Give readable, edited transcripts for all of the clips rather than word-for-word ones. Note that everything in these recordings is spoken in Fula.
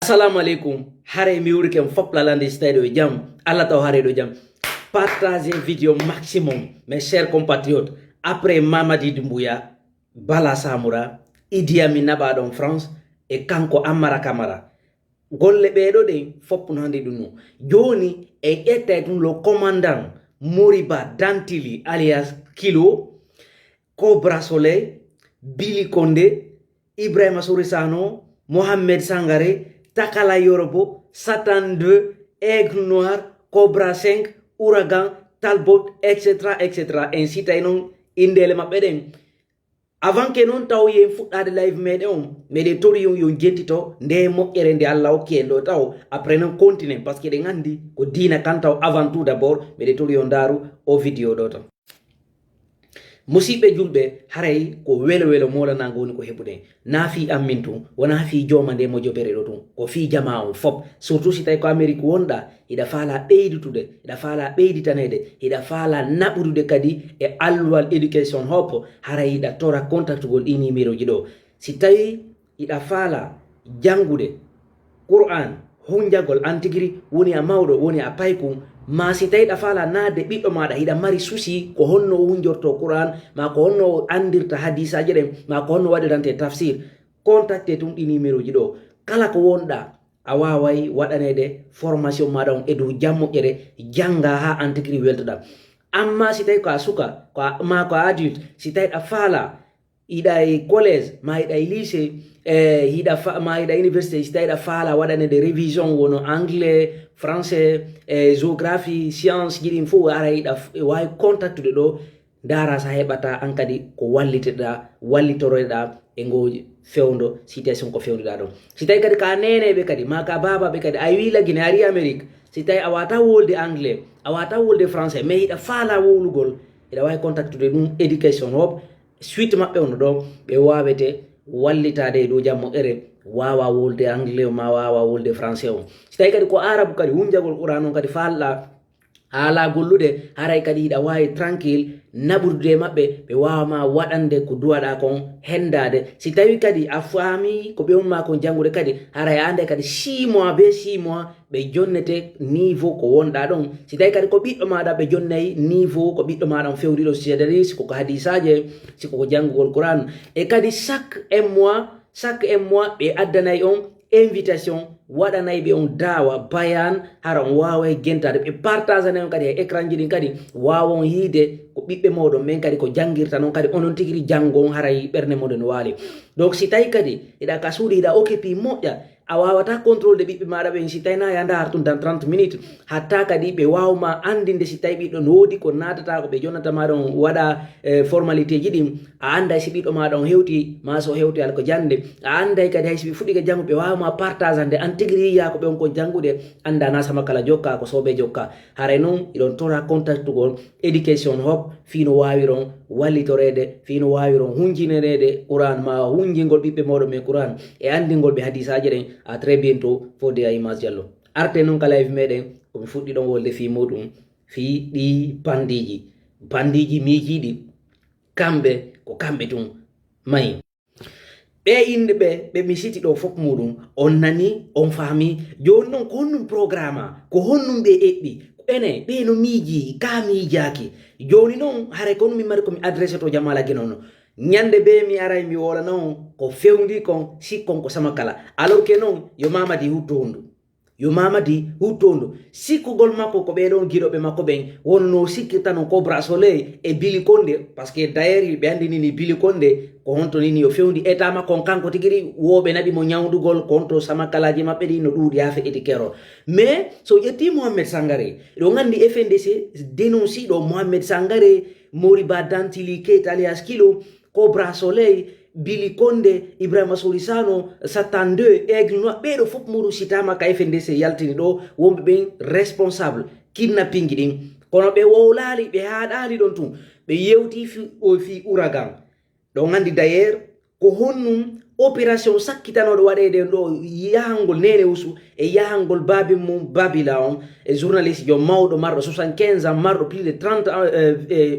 Assalamu alaikum. Hare mi wuri kem fop la lande stade jam. Allah taw hare do jam. Partagez vidéo maximum mes chers compatriotes. Après Mamadi Doumbouya, Bala Samoura, Idi Amin naba en France et Kanko Amara Kamara. Golle bedo de fop no hande dunu. Joni e etta le commandant Moriba Dantili alias Kilo, Cobra Soleil, Billy Konde, Ibrahima Sourisano, Mohamed Sangare, Takala Yorobo, Satan 2, Aigle Noir, Cobra 5, Ouragan, Talbot, etc. etc. Ainsi non indele mabeden. Avant que non taw yen fuɗɗade live meɗen meɗe tori yon jettito nde moƴƴere nde Allah hokki en ɗo taw après non continue parce que ɗe gandi ko dina kan taw avant tout d'abord meɗe tori yon daru o vidéo ɗo tan musidɓe julɓe haray ko welo molanago woni ko heɓuɗen na fi ammin tun wona fi joma nde mo jobere ɗo tun ko fi jama on fop surtout si tawi ko Amérique wonɗa hiɗa faala ɓeydutude hiɗa faala ɓeyditanede hiɗa faala naɓudude kadi e alluwal éducation hop hara hiɗa tora contactugol ɗi numéro ji ɗo si tawi hiɗa faala jangude Qur'an hunjagol antigiri woni a mawɗo woni a paykum ma si tawi ɗa faala naade ɓiɗɗo maɗa hiɗa mari susi ko honno hunjorto Qur'an ma ko honno andirta hadisaji ɗen ma ko honno waɗirante tafsir contacte tun ɗi numéro ji ɗo kala ko wonɗa a wawai waɗanede formation maɗa on e dow jammoƴƴere janga ha antigiri weltoɗa amma si tawi ko a suka ma ko adulte si tawi ɗa faala hiɗa e collège ma hiɗa e lycée ma hiɗa université si tawi ɗa faala waɗanede révision wono anglais français géographie science jiɗin fof ara hiɗa wawi contactude ɗo dara sa heɓata an kadi ko walliteɗa wallitoroɗa e ngo fewdo situation ko fewduɗa ɗon si tawi kadi ka neneɓe kadi ma ka babaɓe kadi a wi lagine ari Amérique si tawi a wata wolde anglais a wata wolde français mais hiɗa faala wowlugol hiɗa wawi contactude ɗum éducation hop suite maɓɓe ono ɗo ɓe wawete wallitade e dow jammoƴƴere wawa wolde anglais ma wawa wolde français o si tawi kadi ko arabe kadi hunjagol Qur'an on kadi falɗa haala gollude haray kadi hiɗa wawi tranquille naɓudude maɓɓe ɓe wawama waɗande ko duwaɗa kon hendade si tawi kadi a faami ko ɓewnma kon jangude kadi haray ande kadi 6 mois be 6 mois ɓe jonnete niveau ko wonɗa ɗon si tawi kadi ko ɓiɗɗo maɗa ɓe jonnayi niveau ko ɓiɗɗo maɗa on fewɗiɗo c'est-à-dire siko ko hadisaje siko ko jangugol Qur'an e kadi chaque un mois ɓe addanayi on invitation waɗanayi ɓe on dawa bayan hara on wawa gentade ɓe partage nayi on kadi e écran ji ɗin kadi wawon hiide ko ɓiɓɓe moɗon men kadi ko jangirta noon kadi onon tigiri jangon haray ɓerde moɗon waali donc si tawi kadi hiɗa ka suuɗi hiɗa occupé moƴƴa a wawata contrôle de ɓiɓɓe maɗa ɓen si tawi na ya ndar tun dans 30 minutes hatta kadi ɓe wawma andinde si tawi ɓiɗɗo no woodi ko natata ko ɓe jonnata maɗa on waɗa formalité ji ɗin a anday si ɓiɗɗo maɗa on hewti ma so hewti ala ko jande a anday kadi hay si ɓe fuɗɗi ke jangu ɓe wawma partage ande an tigiri yiya ko ɓe on ko jangude anda na sama kala jokka ko soɓe jokka haray noon iɗon tora contactugol éducation hop fino wawiron wallitorede fino wawiron hunjinerede Qur'an ma hunjingol ɓiɓɓe moɗon men Qur'an e andingol ɓe hadisaji ɗen à très bientôt fode a Image Diallo arte non ka live meɗen komi fuɗɗi ɗon wolde fi muɗum fi ɗi bandiji miijiɗi kamɓe ko kamɓe tun mayi ɓe inde ɓe mi siti ɗo fof muɗum on nani on faami joni noon ko honnum programme ko honnum ɓe eɓɓi ene ɓe no miiji ka miijaki joni noon hare ko mi mari komi adressé to jamala guenono ñande be mi aray mi wolana on ko fewndi kon sikkon ko sama kala alors que non yo mamadi huttondu sikkugol makko ko ɓeɗon giɗoɓe makko ɓen wonno sikkirta non Cobra Soleil e Billy Konde parce que d'ailleurs ɓe andinini Billy Konde ko honto nini yo fewndi état makko on kanko tigiri woɓe naɓi mo ñawdugol ko honto sama kalaji maɓɓe ɗi no ɗuuɗi ha feƴƴiti kero mais so ƴetti Mohamed Sangare ɗo gandi FNDC dénonci ɗo Mohamed Sangare Moriba Dantili Keita alias Kilo Cobra Soleil Billy Konde Ibrahima Sourisano Satan 2 Aigle Noir ɓeɗo fof muɗum sitama ka FNDC yaltini ɗo wonɓe ɓen responsable kidnapping ɗin kono ɓe wowlali ɓe haɗali ɗon tun ɓe yewti fi Ouragan ɗo gandi d'ailleurs ko honnum opération sakkitanoɗo waɗede ɗo yahangol nene usu e yahangol babi mum babila on e journaliste jo mawɗo marɗo 75 ans marɗo plus de 30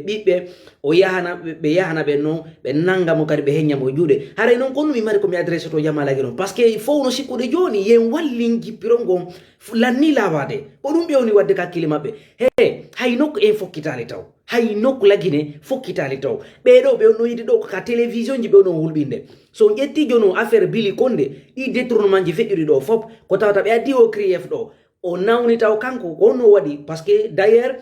ɓiɓɓe o yahana ɓe yahana ɓe no ɓe nangamo kadi ɓe heññamo e juuɗe haray noon ko mi mari komi adresse to jamalaki noon par ce que fof no sikkude joni yen wallin jippirol ngon lanni lawade ko ɗum ɓe woni wadde kakkille maɓɓe he hay nokku en fokkitali taw hay nokku lagine fokkitali taw ɓeɗo ɓe no yiide ɗo ka télévision ji ɓe no hulɓinde so ƴetti jono affaire Billy Konde ɗi détournement ji feƴƴuɗi ɗo fop ko tawata ɓe addi o crief ɗo o nawni taw kanko ko no waɗi par ce que d' ailleurs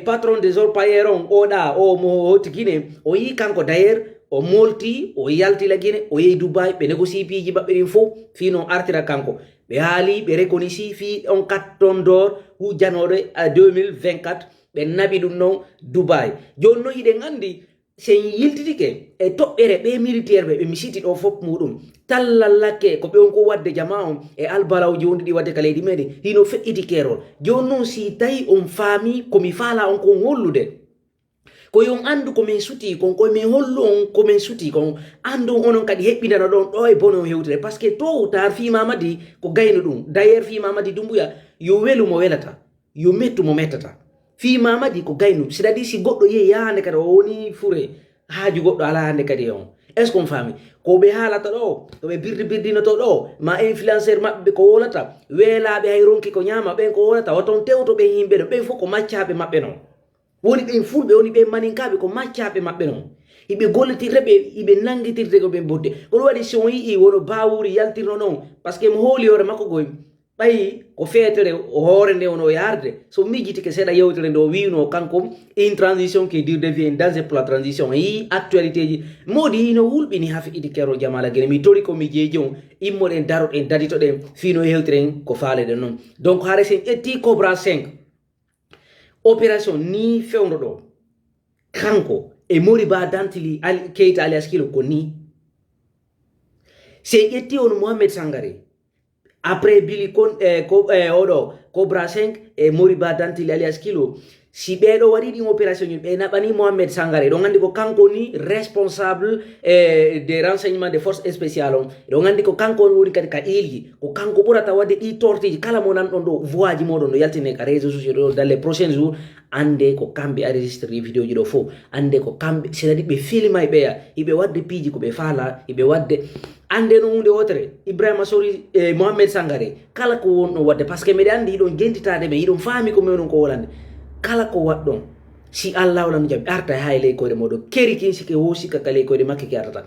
patron des orpailleurs on oɗa o mo hoti Guinée o yi kanko d' ailleurs o molti o yaltila Guinée o yehi Dubai ɓe négocie piiji maɓɓe ɗin fof fi non artira kanko ɓe haali ɓe reconnaici fi on 4 tonnes d'or hujanoɗo 2024 ɓe naɓi ɗum noon Dubai joni noon hiɗen andi sen yiltitike e toɓɓere ɓe militaire ɓe mi siti ɗo fof muɗum tallal lakke ko ɓe on ko wadde jama on e albalawji wonde ɗi wadde ka leydi meɗen hino feƴƴiti kerol joni noon si tawi on faami komi faala on kon hollude ko yon andu komin suti kon komin hollu on komin suti kon andu onon kadi heɓɓinana ɗon ɗo e bono hewtere par ce que to tar fi Mamadi ko gayno ɗum d' ailleurs fi Mamadi Doumbouya yo welu mo welata yo mettu mo mettata fi Mamadi ko gayno c'est à dire si goɗɗo yehi yahande kadi o woni fure haaju goɗɗo ala hande kadi on est ce qu'on fami ko ɓe haalata ɗo to ɓe birdinoto ɗo ma influenceur maɓɓe ko wolata weelaɓe hay ronki ko ñama ɓen ko wolata oton tewto ɓe yimɓe ɗo ɓen fof ko maccaɓe maɓɓe non woni ɓen fulɓe woni ɓe maninkaɓe ko maccaɓe maɓɓe non iɓe gollitirre ɓe iɓe nangitirde ko ɓe bodde ko ɗum waɗi si on yii wono bawuri yaltirno noon par ce que mo hooli hoore makko goy ɓayi ko feetere hoore nde wono yarde so mijitike seeɗa yewtere nde o wino kanko une transition qui dure de vie un danger pour la transition yi actualité ji modi hino wulɓini hafi idi kero jamala guene mi tori komi jeeji on immoɗen daroɗen daditoɗen fino hewteren ko faalede noon donc haare sen ƴetti Cobra 5 opération ni fewno ɗo kanko e Moriba Dantili Keita alias Kilo ko ni se ƴetti on Mohamed Sangare après Billy oɗo Cobra 5 e Moriba Dantili alias Kilo si ɓeɗo waɗi ɗin opération ji ɓe naɓani Mohamed Sangare ɗon andi ko kanko ni responsable des renseignements des forces spéciales on ɗon andi ko kanko woni kadi ka ilji ko kanko ɓurata wadde ɗi tortiji kala mo nanɗon ɗo voix ji moɗon no yaltine ka réseaux sociaux ɗo dans les prochains jours ande ko kamɓe enregistré vidéo ji ɗo fof ande ko kamɓe c'est à dire ɓe filma e ɓeya hiɓe wadde piiji ko ɓe faala hiɓe wadde ande no hunde wotere Ibrahima Sori Mohamed Sangare kala ko wonɗon wadde par ce que meɗe andi yiɗon gentitade ɓe yiɗon faami ko meɗon ko wolande kala ko waɗɗon si Allah wala no jaɓi arta ha e ley koyɗe moɗon kerikin sike wo sikka ka ley koyɗe makke ki artata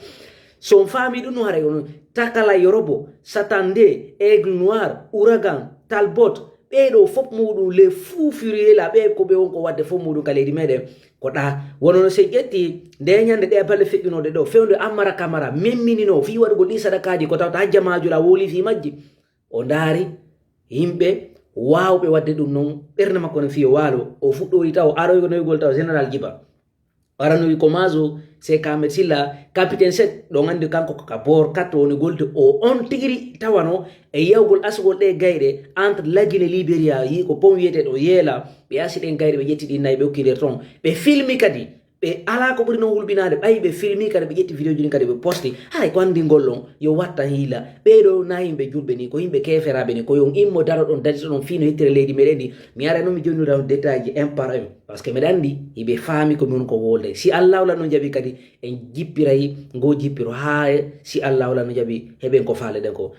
son faami ɗum no haray on Takala Yorobo Satande Aigle Noir Ouragan Talbot ɓeɗo fof muɗum les fous furieux la ɓe ko ɓe won ko wadde fof muɗum ka leydi meɗen ko ɗa wonono se ƴetti nde ñande ɗe balle feƴƴunode ɗo fewde Amara Camara memminino fi waɗugol ɗi sadakaji ko tawta hajjamajula woli fi majji o ndaari yimɓe wawɓe wadde ɗum noon ɓerde makko no fiyo waalo o fuɗɗori taw aroynoygol taw général Djiba aranoyi ko maso c'est Kamet Silla capitaine 7 ɗon andi kanko ka bor 4 woni golde o on tigiri tawano e yawgol asgol ɗe gayɗe entre Laguine Libéria yi ko pom wiyete ɗo yeela ɓe asi ɗen gayɗe ɓe ƴetti ɗin nayyi ɓe hokki nder ton ɓe filmi kadi ɓe ala ko ɓuri noon hulɓinade ɓayi ɓe filmi kadi ɓe ƴetti vidéo ji ɗin kadi ɓe posti hay ko andi gollon yo watta hiila ɓeɗo na yimɓe julɓe ni ko yimɓe keferaɓe ni ko yon immo daro ɗon dadito ɗon fino hettere leydi meɗen ndi mi ara noon mi jonnira détail ji un par un par ce que meɗa andi hiɓe faami ko min ko wolde si Allah wala no jaɓi kadi en jippiray ngo jippiro ha si Allah wala no jaɓi heɓen ko faaleden ko